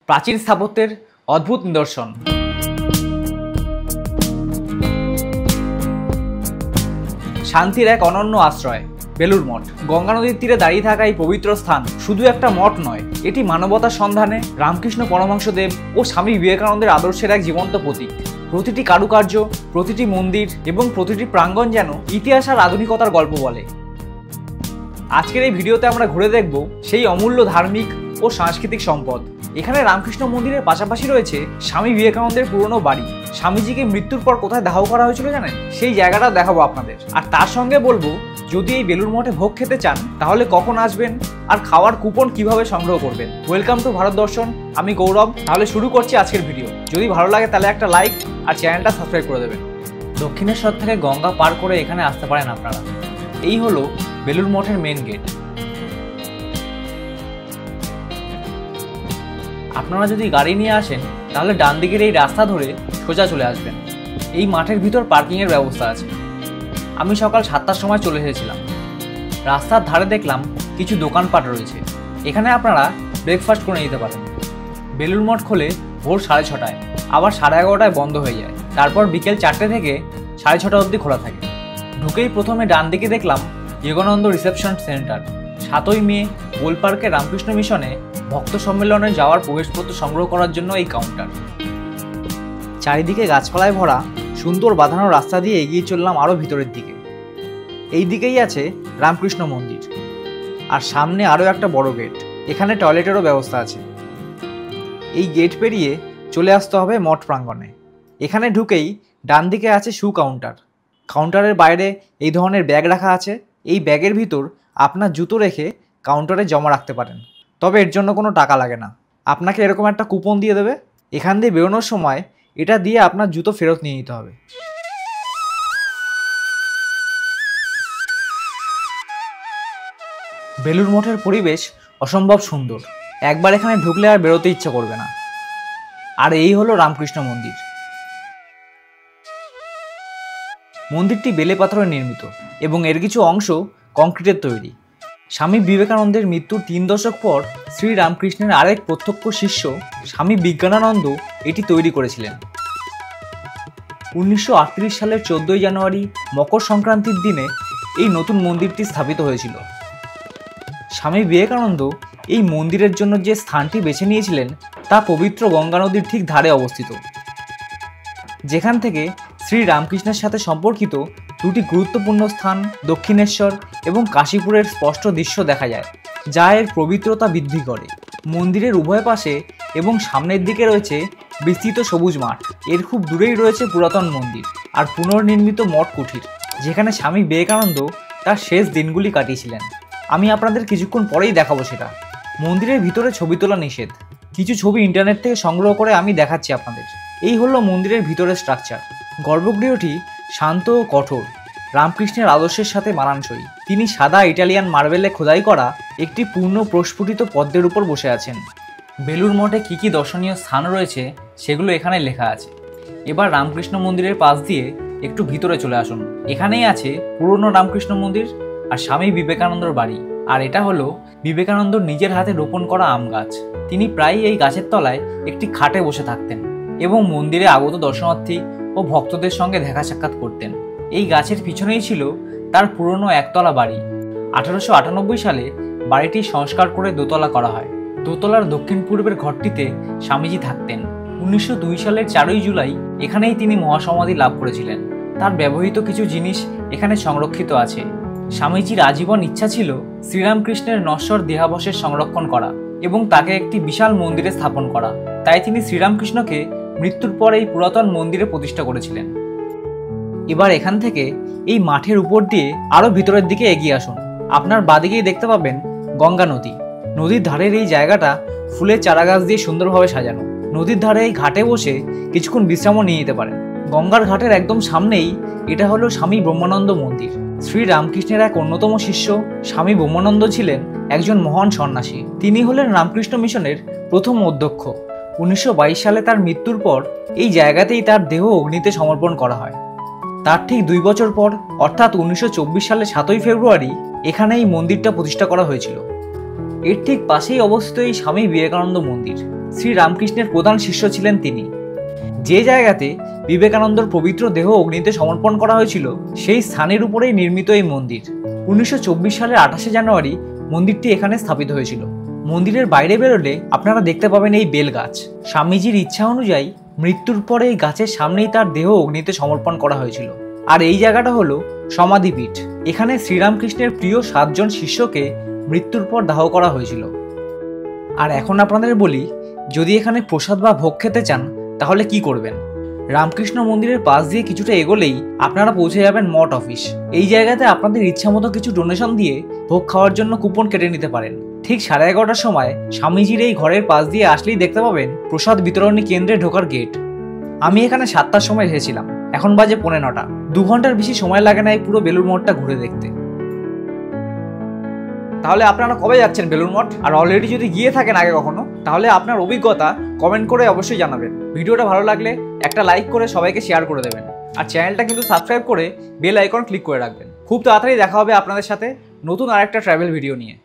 প্রাচীন স্থাপত্যের অদ্ভুত নিদর্শন। শান্তির এক অনন্য আশ্রয় বেলুড় মঠ। গঙ্গা নদীর তীরে দাঁড়িয়ে থাকা এই পবিত্র স্থান শুধু একটা মঠ নয়, এটি মানবতার সন্ধানে রামকৃষ্ণ পরমহংসদেব ও স্বামী বিবেকানন্দের আদর্শের এক জীবন্ত প্রতীক। প্রতিটি কারুকার্য, প্রতিটি মন্দির এবং প্রতিটি প্রাঙ্গণ যেন ইতিহাস আর আধুনিকতার গল্প বলে। আজকের এই ভিডিওতে আমরা ঘুরে দেখব সেই অমূল্য ধার্মিক ও সাংস্কৃতিক সম্পদ। এখানে রামকৃষ্ণ মন্দিরের পাশাপাশি রয়েছে স্বামী বিবেকানন্দের পুরনো বাড়ি। স্বামীজিকে মৃত্যুর পর কোথায় দাহ করা হয়েছিল জানেন? সেই জায়গাটা দেখাবো আপনাদের। আর তার সঙ্গে বলবো, যদি এই বেলুড় মঠে ভোগ খেতে চান তাহলে কখন আসবেন আর খাওয়ার কুপন কিভাবে সংগ্রহ করবেন। ওয়েলকাম টু ভারত দর্শন, আমি গৌরব। তাহলে শুরু করছি আজকের ভিডিও। যদি ভালো লাগে তাহলে একটা লাইক আর চ্যানেলটা সাবস্ক্রাইব করে দেবেন। দক্ষিণেশ্বর থেকে গঙ্গা পার করে এখানে আসতে পারেন আপনারা। এই হলো বেলুড় মঠের মেন গেট। আপনারা যদি গাড়ি নিয়ে আসেন তাহলে ডান দিকের এই রাস্তা ধরে সোজা চলে আসবেন। এই মাঠের ভিতর পার্কিংয়ের ব্যবস্থা আছে। আমি সকাল 7টার সময় চলে এসেছিলাম। রাস্তার ধারে দেখলাম কিছু দোকানপাট রয়েছে, এখানে আপনারা ব্রেকফাস্ট করে নিতে পারেন। বেলুড় মঠ খোলে ভোর 6:30টায়, আবার 11:30টায় বন্ধ হয়ে যায়। তারপর বিকেল 4টে থেকে 6:30 অবধি খোলা থাকে। ঢুকেই প্রথমে ডান দিকে দেখলাম যোগানন্দ রিসেপশন সেন্টার। 7ই মে গোল পার্কে রামকৃষ্ণ মিশনে ভক্ত সম্মেলনে যাওয়ার প্রবেশপত্র সংগ্রহ করার জন্য এই কাউন্টার। চারিদিকে গাছপালায় ভরা সুন্দর বাঁধানো রাস্তা দিয়ে এগিয়ে চললাম আরও ভিতরের দিকে। এই দিকেই আছে রামকৃষ্ণ মন্দির, আর সামনে আরও একটা বড় গেট। এখানে টয়লেটেরও ব্যবস্থা আছে। এই গেট পেরিয়ে চলে আসতে হবে মঠ প্রাঙ্গণে। এখানে ঢুকেই ডান দিকে আছে শু কাউন্টার। কাউন্টারের বাইরে এই ধরনের ব্যাগ রাখা আছে। এই ব্যাগের ভিতর আপনার জুতো রেখে কাউন্টারে জমা রাখতে পারেন, তবে এর জন্য কোনো টাকা লাগে না। আপনাকে এরকম একটা কুপন দিয়ে দেবে। এখান দিয়ে বেরোনোর সময় এটা দিয়ে আপনার জুতো ফেরত নিয়ে নিতে হবে। বেলুড় মঠের পরিবেশ অসম্ভব সুন্দর। একবার এখানে ঢুকলে আর বেরোতে ইচ্ছে করবে না। আর এই হলো রামকৃষ্ণ মন্দির। মন্দিরটি বেলে পাথরে নির্মিত এবং এর কিছু অংশ কংক্রিটের তৈরি। স্বামী বিবেকানন্দের মৃত্যুর 3 দশক পর শ্রী রামকৃষ্ণের আরেক প্রত্যক্ষ শিষ্য স্বামী বিজ্ঞানানন্দ এটি তৈরি করেছিলেন। 1938 সালের 14ই জানুয়ারি মকর সংক্রান্তির দিনে এই নতুন মন্দিরটি স্থাপিত হয়েছিল। স্বামী বিবেকানন্দ এই মন্দিরের জন্য যে স্থানটি বেছে নিয়েছিলেন তা পবিত্র গঙ্গা নদীর ঠিক ধারে অবস্থিত, যেখান থেকে শ্রী রামকৃষ্ণের সাথে সম্পর্কিত দুটি গুরুত্বপূর্ণ স্থান দক্ষিণেশ্বর এবং কাশীপুরের স্পষ্ট দৃশ্য দেখা যায়, যা এর পবিত্রতা বৃদ্ধি করে। মন্দিরের উভয় পাশে এবং সামনের দিকে রয়েছে বিস্তৃত সবুজ মাঠ। এর খুব দূরেই রয়েছে পুরাতন মন্দির আর পুনর্নির্মিত মঠ কুঠির, যেখানে স্বামী বিবেকানন্দ তার শেষ দিনগুলি কাটিয়েছিলেন। আমি আপনাদের কিছুক্ষণ পরেই দেখাবো সেটা। মন্দিরের ভিতরে ছবি তোলা নিষেধ। কিছু ছবি ইন্টারনেট থেকে সংগ্রহ করে আমি দেখাচ্ছি আপনাদের। এই হলো মন্দিরের ভিতরের স্ট্রাকচার। গর্ভগৃহটি শান্ত ও কঠোর, রামকৃষ্ণের আদর্শের সাথে মানানসই। তিনি সাদা ইটালিয়ান মার্বেলে খোদাই করা একটি পূর্ণ প্রস্ফুটিত পদ্মের উপর বসে আছেন। বেলুড় মঠে কী কী দর্শনীয় স্থান রয়েছে সেগুলো এখানে লেখা আছে। এবার রামকৃষ্ণ মন্দিরের পাশ দিয়ে একটু ভিতরে চলে আসুন। এখানেই আছে পুরনো রামকৃষ্ণ মন্দির আর স্বামী বিবেকানন্দর বাড়ি। আর এটা হলো বিবেকানন্দর নিজের হাতে রোপণ করা আম গাছ। তিনি প্রায়ই এই গাছের তলায় একটি খাটে বসে থাকতেন এবং মন্দিরে আগত দর্শনার্থী ও ভক্তদের সঙ্গে দেখা সাক্ষাৎ করতেন। এই গাছের পিছনেই ছিল তার পুরনো একতলা বাড়ি। 1898 সালে বাড়িটি সংস্কার করে দোতলা করা হয়। দোতলার দক্ষিণ পূর্বের ঘরটিতে স্বামীজি থাকতেন। 1902 সালের 4ই জুলাই এখানেই তিনি মহাসমাধি লাভ করেছিলেন। তার ব্যবহৃত কিছু জিনিস এখানে সংরক্ষিত আছে। স্বামীজির আজীবন ইচ্ছা ছিল শ্রীরামকৃষ্ণের নশ্বর দেহাবশেষ সংরক্ষণ করা এবং তাকে একটি বিশাল মন্দিরে স্থাপন করা। তাই তিনি শ্রীরামকৃষ্ণকে মৃত্যুর পর এই পুরাতন মন্দিরে প্রতিষ্ঠা করেছিলেন। এবার এখান থেকে এই মাঠের উপর দিয়ে আরও ভিতরের দিকে এগিয়ে আসুন। আপনার বাদিকেই দেখতে পাবেন গঙ্গা নদী। নদীর ধারের এই জায়গাটা ফুলের চারাগাছ দিয়ে সুন্দরভাবে সাজানো। নদীর ধারে এই ঘাটে বসে কিছুক্ষণ বিশ্রামও নিয়ে নিতে পারেন। গঙ্গার ঘাটের একদম সামনেই এটা হলো স্বামী ব্রহ্মানন্দ মন্দির। শ্রী রামকৃষ্ণের এক অন্যতম শিষ্য স্বামী ব্রহ্মানন্দ ছিলেন একজন মহান সন্ন্যাসী। তিনি হলেন রামকৃষ্ণ মিশনের প্রথম অধ্যক্ষ। 1922 সালে তার মৃত্যুর পর এই জায়গাতেই তার দেহ অগ্নিতে সমর্পণ করা হয়। তার ঠিক 2 বছর পর অর্থাৎ 1924 সালে 7ই ফেব্রুয়ারি এখানে এই মন্দিরটা প্রতিষ্ঠা করা হয়েছিল। এর ঠিক পাশেই অবস্থিত এই স্বামী বিবেকানন্দ মন্দির। শ্রী রামকৃষ্ণের প্রধান শিষ্য ছিলেন তিনি। যে জায়গাতে বিবেকানন্দর পবিত্র দেহ অগ্নিতে সমর্পণ করা হয়েছিল সেই স্থানের উপরেই নির্মিত এই মন্দির। 1924 সালের 28শে জানুয়ারি মন্দিরটি এখানে স্থাপিত হয়েছিল। মন্দিরের বাইরে বেরোলে আপনারা দেখতে পাবেন এই বেল গাছ। স্বামীজির ইচ্ছা অনুযায়ী মৃত্যুর পরে এই গাছের সামনেই তার দেহ অগ্নিতে সমর্পণ করা হয়েছিল। আর এই জায়গাটা হলো সমাধিপীঠ। এখানে শ্রীরামকৃষ্ণের প্রিয় 7 জন শিষ্যকে মৃত্যুর পর দাহ করা হয়েছিল। আর এখন আপনাদের বলি, যদি এখানে প্রসাদ বা ভোগ খেতে চান তাহলে কি করবেন। রামকৃষ্ণ মন্দিরের পাশ দিয়ে কিছুটা এগোলেই আপনারা পৌঁছে যাবেন মঠ অফিস। এই জায়গাতে আপনাদের ইচ্ছা মতো কিছু ডোনেশন দিয়ে ভোগ খাওয়ার জন্য কুপন কেটে নিতে পারেন। ঠিক 11:30টার সময় স্বামীজির এই ঘরের পাশ দিয়ে আসলেই দেখতে পাবেন প্রসাদ বিতরণী কেন্দ্রে ঢোকার গেট। আমি এখানে 7টার সময় এসেছিলাম, এখন বাজে 9:45। 2 ঘন্টার বেশি সময় লাগে না এই পুরো বেলুড় মঠটা ঘুরে দেখতে। তাহলে আপনারা কবে যাচ্ছেন বেলুড় মঠ? আর অলরেডি যদি গিয়ে থাকেন আগে কখনো, তাহলে আপনার অভিজ্ঞতা কমেন্ট করে অবশ্যই জানাবেন। ভিডিওটা ভালো লাগলে একটা লাইক করে সবাইকে শেয়ার করে দেবেন। আর চ্যানেলটা কিন্তু সাবস্ক্রাইব করে বেল আইকন ক্লিক করে রাখবেন। খুব তাড়াতাড়ি দেখা হবে আপনাদের সাথে নতুন আরেকটা ট্রাভেল ভিডিও নিয়ে।